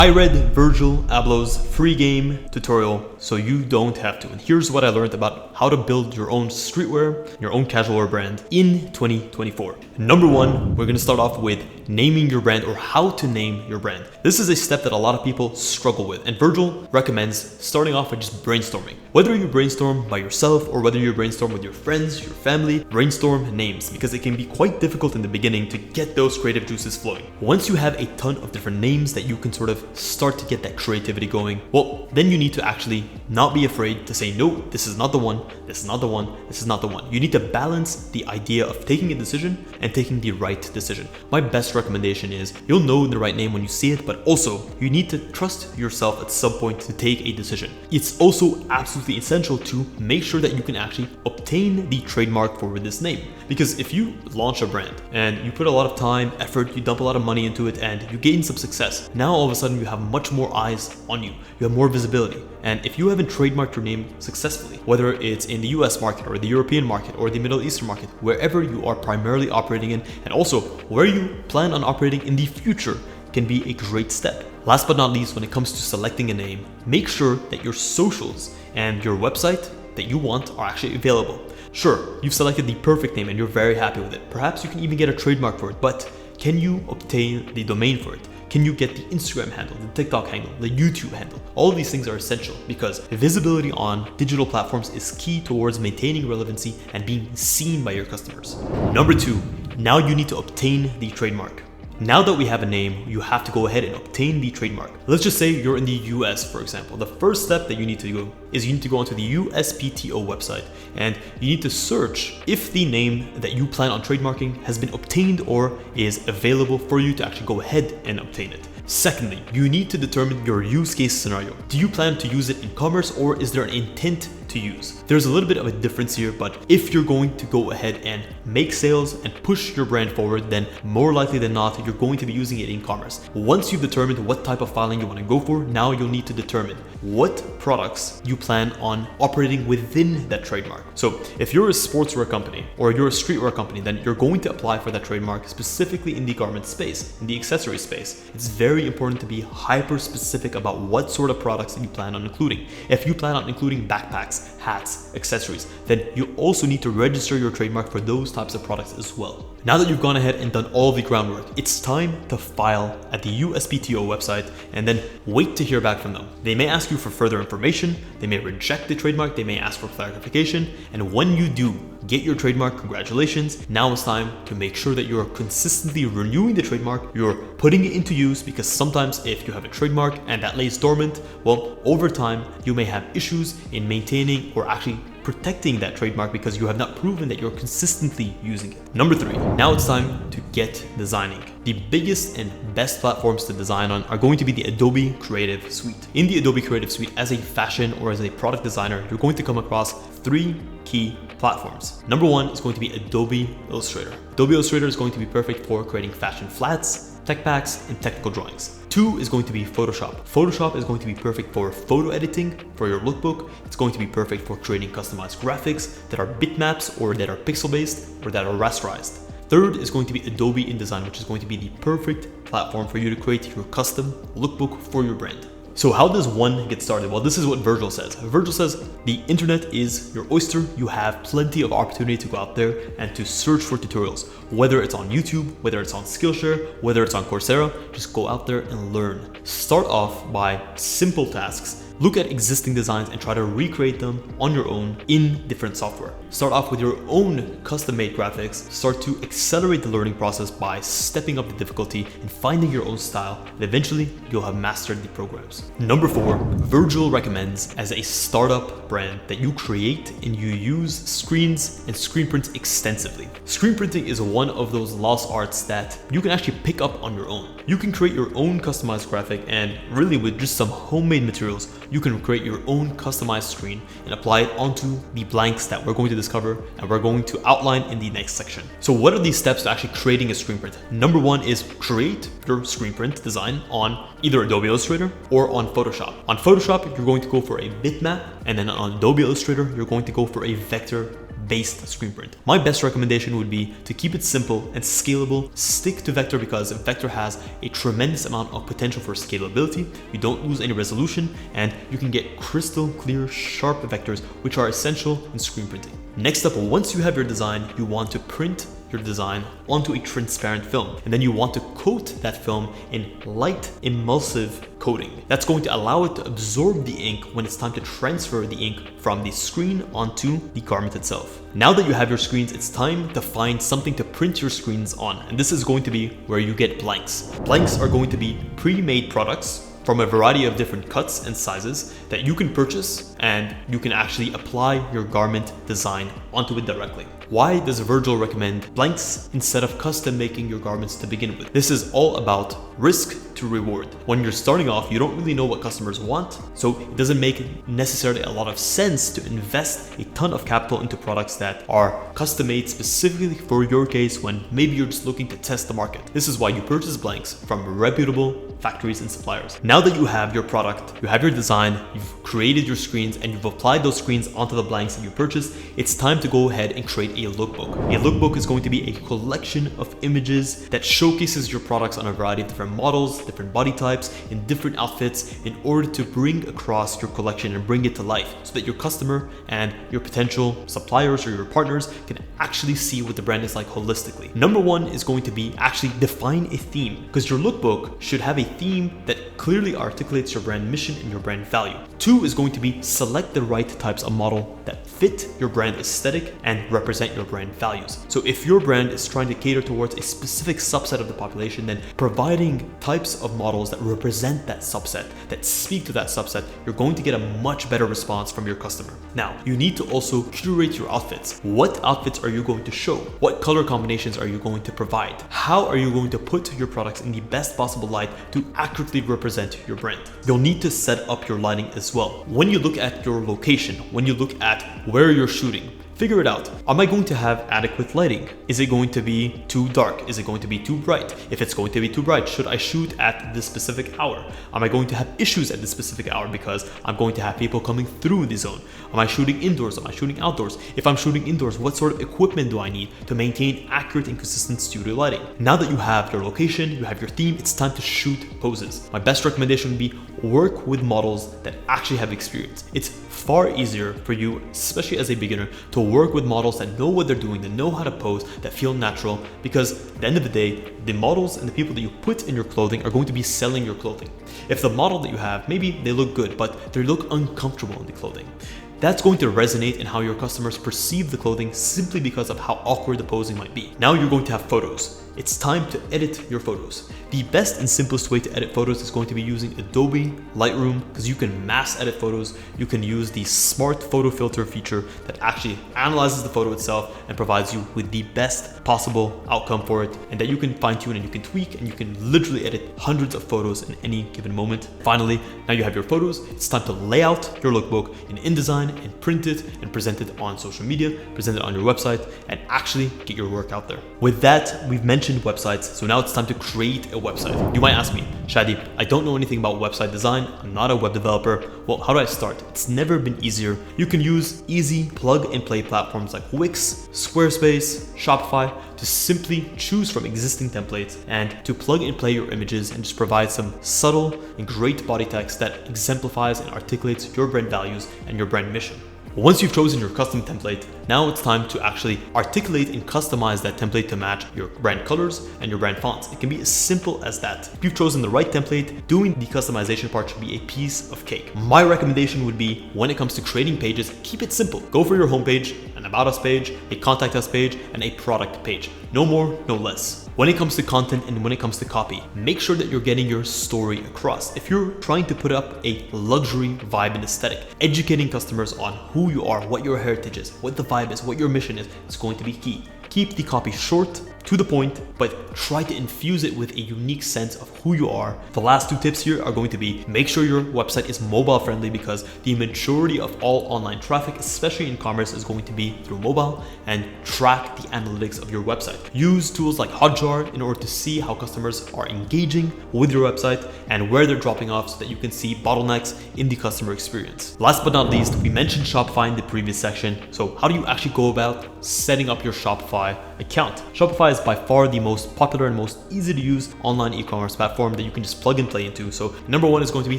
I read Virgil Abloh's free game tutorial so you don't have to. And here's what I learned about how to build your own streetwear, your own casual wear brand in 2024. Number one, we're gonna start off with naming your brand or how to name your brand. This is a step that a lot of people struggle with, and Virgil recommends starting off with just brainstorming. Whether you brainstorm by yourself or whether you brainstorm with your friends, your family, brainstorm names, because it can be quite difficult in the beginning to get those creative juices flowing. Once you have a ton of different names that you can sort of start to get that creativity going, well, then you need to actually not be afraid to say, no, this is not the one, this is not the one, this is not the one. You need to balance the idea of taking a decision and taking the right decision. My best recommendation is you'll know the right name when you see it, but also you need to trust yourself at some point to take a decision. It's also absolutely essential to make sure that you can actually obtain the trademark for this name. Because if you launch a brand and you put a lot of time, effort, you dump a lot of money into it and you gain some success, now all of a sudden you have much more eyes on you. You have more visibility. And if you haven't trademarked your name successfully, whether it's in the US market or the European market or the Middle Eastern market, wherever you are primarily operating in, and also where you plan on operating in the future, can be a great step. Last but not least, when it comes to selecting a name, make sure that your socials and your website that you want are actually available. Sure, you've selected the perfect name and you're very happy with it. Perhaps you can even get a trademark for it, but can you obtain the domain for it? Can you get the Instagram handle, the TikTok handle, the YouTube handle? All of these things are essential because visibility on digital platforms is key towards maintaining relevancy and being seen by your customers. Number two, now you need to obtain the trademark. Now that we have a name, you have to go ahead and obtain the trademark. Let's just say you're in the US, for example. The first step that you need to do is you need to go onto the USPTO website and you need to search if the name that you plan on trademarking has been obtained or is available for you to actually go ahead and obtain it. Secondly, you need to determine your use case scenario. Do you plan to use it in commerce or is there an intent to use? There's a little bit of a difference here, but if you're going to go ahead and make sales and push your brand forward, then more likely than not, you're going to be using it in commerce. Once you've determined what type of filing you want to go for, now you'll need to determine what products you plan on operating within that trademark. So if you're a sportswear company or you're a streetwear company, then you're going to apply for that trademark specifically in the garment space, in the accessory space. It's very important to be hyper specific about what sort of products you plan on including. If you plan on including backpacks, hats, accessories, then you also need to register your trademark for those types of products as well. Now that you've gone ahead and done all the groundwork, it's time to file at the USPTO website and then wait to hear back from them. They may ask you for further information, they may reject the trademark, they may ask for clarification, and when you do get your trademark, congratulations. Now it's time to make sure that you're consistently renewing the trademark, you're putting it into use, because sometimes if you have a trademark and that lays dormant, well, over time, you may have issues in maintaining or actually protecting that trademark because you have not proven that you're consistently using it. Number three, now it's time to get designing. The biggest and best platforms to design on are going to be the Adobe Creative Suite. In the Adobe Creative Suite, as a fashion or as a product designer, you're going to come across three key platforms. Number one is going to be Adobe Illustrator. Adobe Illustrator is going to be perfect for creating fashion flats, tech packs, and technical drawings. Two is going to be Photoshop. Photoshop is going to be perfect for photo editing, for your lookbook. It's going to be perfect for creating customized graphics that are bitmaps or that are pixel-based or that are rasterized. Third is going to be Adobe InDesign, which is going to be the perfect platform for you to create your custom lookbook for your brand. So how does one get started? Well, this is what Virgil says. Virgil says, the internet is your oyster. You have plenty of opportunity to go out there and to search for tutorials, whether it's on YouTube, whether it's on Skillshare, whether it's on Coursera, just go out there and learn. Start off by simple tasks. Look at existing designs and try to recreate them on your own in different software. Start off with your own custom-made graphics. Start to accelerate the learning process by stepping up the difficulty and finding your own style, and eventually you'll have mastered the programs. Number four, Virgil recommends as a startup brand that you create and you use screens and screen prints extensively. Screen printing is one of those lost arts that you can actually pick up on your own. You can create your own customized graphic, and really with just some homemade materials, you can create your own customized screen and apply it onto the blanks that we're going to discover and we're going to outline in the next section. So what are these steps to actually creating a screen print? Number one is create your screen print design on either Adobe Illustrator or on Photoshop. On Photoshop, you're going to go for a bitmap, and then on Adobe Illustrator, you're going to go for a vector based screen print. My best recommendation would be to keep it simple and scalable. Stick to vector because vector has a tremendous amount of potential for scalability. You don't lose any resolution and you can get crystal clear, sharp vectors, which are essential in screen printing. Next up, once you have your design, you want to print your design onto a transparent film, and then you want to coat that film in light emulsive coating. That's going to allow it to absorb the ink when it's time to transfer the ink from the screen onto the garment itself. Now that you have your screens, it's time to find something to print your screens on, and this is going to be where you get blanks. Blanks are going to be pre-made products from a variety of different cuts and sizes that you can purchase, and you can actually apply your garment design onto it directly. Why does Virgil recommend blanks instead of custom making your garments to begin with? This is all about risk to reward. When you're starting off, you don't really know what customers want, so it doesn't make necessarily a lot of sense to invest a ton of capital into products that are custom made specifically for your case when maybe you're just looking to test the market. This is why you purchase blanks from reputable factories and suppliers. Now that you have your product, you have your design, you've created your screens, and you've applied those screens onto the blanks that you purchased, it's time to go ahead and create a lookbook. A lookbook is going to be a collection of images that showcases your products on a variety of different models, different body types, in different outfits in order to bring across your collection and bring it to life so that your customer and your potential suppliers or your partners can actually see what the brand is like holistically. Number one is going to be actually define a theme, because your lookbook should have a theme that clearly articulates your brand mission and your brand value. Two is going to be select the right types of model that fit your brand aesthetic and represent your brand values. So if your brand is trying to cater towards a specific subset of the population, then providing types of models that represent that subset, that speak to that subset, you're going to get a much better response from your customer. Now, you need to also curate your outfits. What outfits are you going to show? What color combinations are you going to provide? How are you going to put your products in the best possible light to accurately represent your brand? You'll need to set up your lighting as well. When you look at your location, when you look at where you're shooting, figure it out. Am I going to have adequate lighting? Is it going to be too dark? Is it going to be too bright? If it's going to be too bright, should I shoot at this specific hour? Am I going to have issues at this specific hour because I'm going to have people coming through the zone? Am I shooting indoors? Am I shooting outdoors? If I'm shooting indoors, what sort of equipment do I need to maintain accurate and consistent studio lighting? Now that you have your location, you have your theme, it's time to shoot poses. My best recommendation would be work with models that actually have experience. It's far easier for you, especially as a beginner, to work with models that know what they're doing, that know how to pose, that feel natural, because at the end of the day, the models and the people that you put in your clothing are going to be selling your clothing. If the model that you have, maybe they look good, but they look uncomfortable in the clothing, that's going to resonate in how your customers perceive the clothing simply because of how awkward the posing might be. Now you're going to have photos. It's time to edit your photos. The best and simplest way to edit photos is going to be using Adobe Lightroom, because you can mass edit photos. You can use the smart photo filter feature that actually analyzes the photo itself and provides you with the best possible outcome for it, and that you can fine tune and you can tweak, and you can literally edit hundreds of photos in any given moment. Finally, now you have your photos, it's time to lay out your lookbook in InDesign and print it and present it on social media, present it on your website, and actually get your work out there. With that, we've mentioned websites, so now it's time to create a website. You might ask me, Shadi, I don't know anything about website design. I'm not a web developer. Well, how do I start? It's never been easier. You can use easy plug and play platforms like Wix, Squarespace, Shopify to simply choose from existing templates and to plug and play your images and just provide some subtle and great body text that exemplifies and articulates your brand values and your brand mission. Once you've chosen your custom template, now it's time to actually articulate and customize that template to match your brand colors and your brand fonts. It can be as simple as that. If you've chosen the right template, doing the customization part should be a piece of cake. My recommendation would be, when it comes to creating pages, keep it simple. Go for your homepage, an about us page, a contact us page, and a product page. No more, no less. When it comes to content and when it comes to copy, make sure that you're getting your story across. If you're trying to put up a luxury vibe and aesthetic, educating customers on who you are, what your heritage is, what the vibe is, what your mission is going to be key. Keep the copy short, to the point, but try to infuse it with a unique sense of who you are. The last two tips here are going to be make sure your website is mobile friendly, because the majority of all online traffic, especially in commerce, is going to be through mobile, and track the analytics of your website. Use tools like Hotjar in order to see how customers are engaging with your website and where they're dropping off, so that you can see bottlenecks in the customer experience. Last but not least, we mentioned Shopify in the previous section. So how do you actually go about setting up your Shopify account? Shopify is by far the most popular and most easy to use online e-commerce platform that you can just plug and play into. So number one is going to be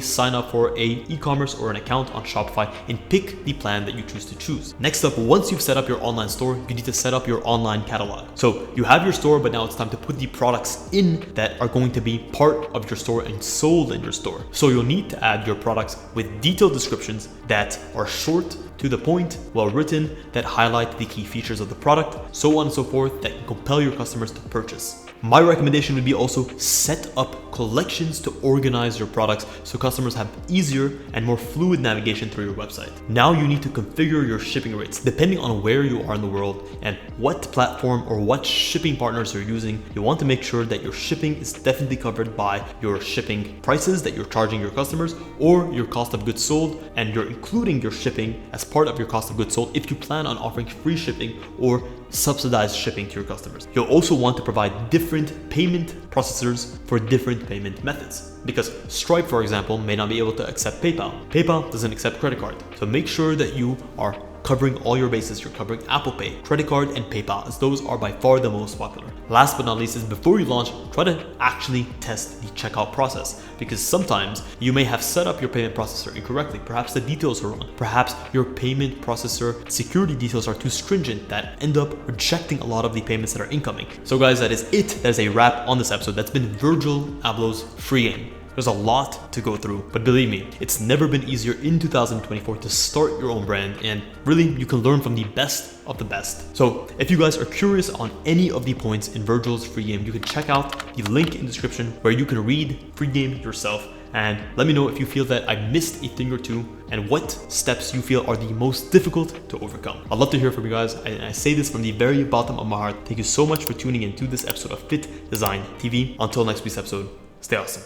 sign up for a e-commerce or an account on Shopify and pick the plan that you choose to choose. Next up, once you've set up your online store, you need to set up your online catalog. So you have your store, but now it's time to put the products in that are going to be part of your store and sold in your store. So you'll need to add your products with detailed descriptions that are short, to the point, well written, that highlight the key features of the product, so on and so forth, that can compel your customers to purchase. My recommendation would be also set up collections to organize your products so customers have easier and more fluid navigation through your website. Now you need to configure your shipping rates depending on where you are in the world and what platform or what shipping partners you're using. You want to make sure that your shipping is definitely covered by your shipping prices that you're charging your customers, or your cost of goods sold, and you're including your shipping as part of your cost of goods sold if you plan on offering free shipping or subsidized shipping to your customers. You'll also want to provide different payment processors for different payment methods, because Stripe, for example, may not be able to accept PayPal. PayPal doesn't accept credit card. So make sure that you are covering all your bases. You're covering Apple Pay, credit card, and PayPal, as those are by far the most popular. Last but not least is, before you launch, try to actually test the checkout process, because sometimes you may have set up your payment processor incorrectly. Perhaps the details are wrong. Perhaps your payment processor security details are too stringent that end up rejecting a lot of the payments that are incoming. So guys, that is it. That is a wrap on this episode. That's been Virgil Abloh's free game. There's a lot to go through, but believe me, it's never been easier in 2024 to start your own brand, and really you can learn from the best of the best. So if you guys are curious on any of the points in Virgil's free game, you can check out the link in the description where you can read free game yourself, and let me know if you feel that I missed a thing or two and what steps you feel are the most difficult to overcome. I'd love to hear from you guys, and I say this from the very bottom of my heart. Thank you so much for tuning in to this episode of Fittdesign TV. Until next week's episode, stay awesome.